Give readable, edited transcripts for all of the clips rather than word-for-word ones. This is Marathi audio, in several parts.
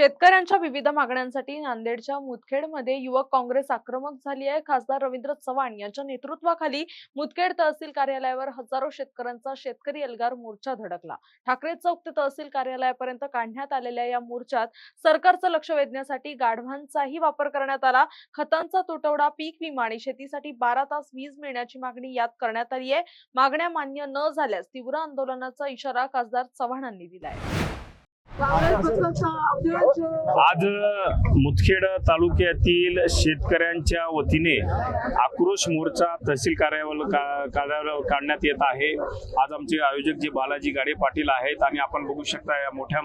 शेतकऱ्यांच्या विविध मागण्यांसाठी नांदेडच्या मुदखेडमध्ये युवक काँग्रेस आक्रमक झाली आहे। खासदार रवींद्र चव्हाण यांच्या नेतृत्वाखाली मुदखेड तहसील कार्यालयावर हजारो शेतकऱ्यांचा शेतकरी एल्गार मोर्चा धडकला। ठाकरे चौक ते तहसील कार्यालयापर्यंत काढण्यात आलेल्या या मोर्चात सरकारचं लक्ष वेधण्यासाठी गाढवांचाही वापर करण्यात आला। खतांचा तुटवडा, पीक विमा आणि शेतीसाठी 12 तास वीज मिळण्याची मागणी यात करण्यात आली आहे। मागण्या मान्य न झाल्यास तीव्र आंदोलनाचा इशारा खासदार चव्हाणांनी दिलाय। आज मुदखेड तालुक्यातील शेतकऱ्यांच्या वतीने आक्रोश मोर्चा तहसील कार्यालयावर काढण्यात येत आहे। आज आमचे आयोजक जे बालाजी गाडे पाटील आहेत आणि आपण बघू शकता या मोठ्या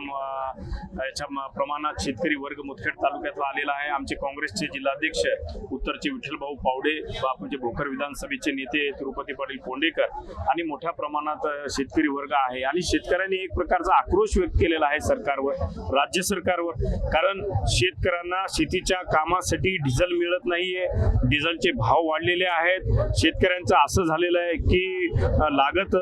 प्रमाणात शेतकरी वर्ग मुदखेड तालुक्यातला आलेला आहे। आमचे काँग्रेसचे जिल्हाध्यक्ष उत्तरचे विठ्ठल भाऊ पावडे, आपण जे भोकर विधानसभेचे नेते तिरुपती पाटील पोंडेकर आणि मोठ्या प्रमाणात शेतकरी वर्ग आहे आणि शेतकऱ्यांनी एक प्रकारचा आक्रोश व्यक्त केलेला आहे सरकारवर, राज्य सरकारवर। कारण शेतकऱ्यांना शेतीच्या कामासाठी डिझेल मिळत नाहीये, डिझेलचे भाव वाढलेले आहेत। शेतकऱ्यांचं असं झालेलं आहे की लागत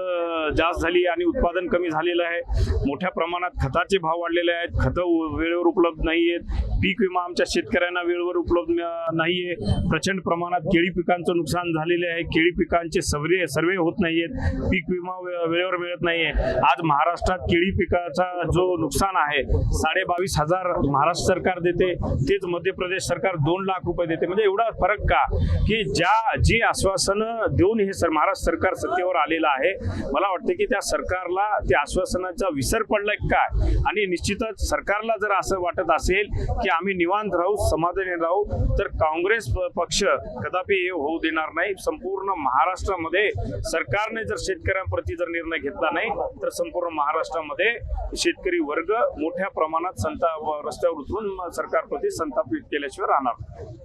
जास्त झाली आणि उत्पादन कमी झालेलं आहे। मोठ्या प्रमाणात खताचे भाव वाढलेले आहेत, खतं वेळेवर उपलब्ध नाहीयेत, पीक विमा आमच्या शेतकऱ्यांना वेळेवर उपलब्ध नाहीये। प्रचंड प्रमाणात केळी पिकांचं नुकसान झालेले आहे, केळी पिकांचे सर्वे होत नाहीयेत, पीक विमा वेळेवर मिळत नाहीये। आज महाराष्ट्रात केळी पिकाचा जो नुकसान आहे 22,500 महाराष्ट्र सरकार देते, तेच मध्य प्रदेश सरकार 2 लाख रुपये देते। म्हणजे एवढा फरक का की जी आश्वासनं देऊन हे महाराष्ट्र सरकार सत्तेवर आलेलं आहे, मला वाटतं की त्या सरकारला त्या आश्वासनाचा विसर पडलाय काय। आणि निश्चितच सरकारला जर असं वाटत असेल की आम्ही निवांत राहू, समाधानी राहू, तर काँग्रेस पक्ष कदापि हे होऊ देणार नाही। संपूर्ण महाराष्ट्रामध्ये सरकारने जर शेतकऱ्यांप्रती जर निर्णय घेतला नाही तर संपूर्ण महाराष्ट्रामध्ये शेतकरी वर्ग मोठ्या प्रमाणात रस्त्यावर उतरून सरकारप्रती संताप केल्याशिवाय राहणार।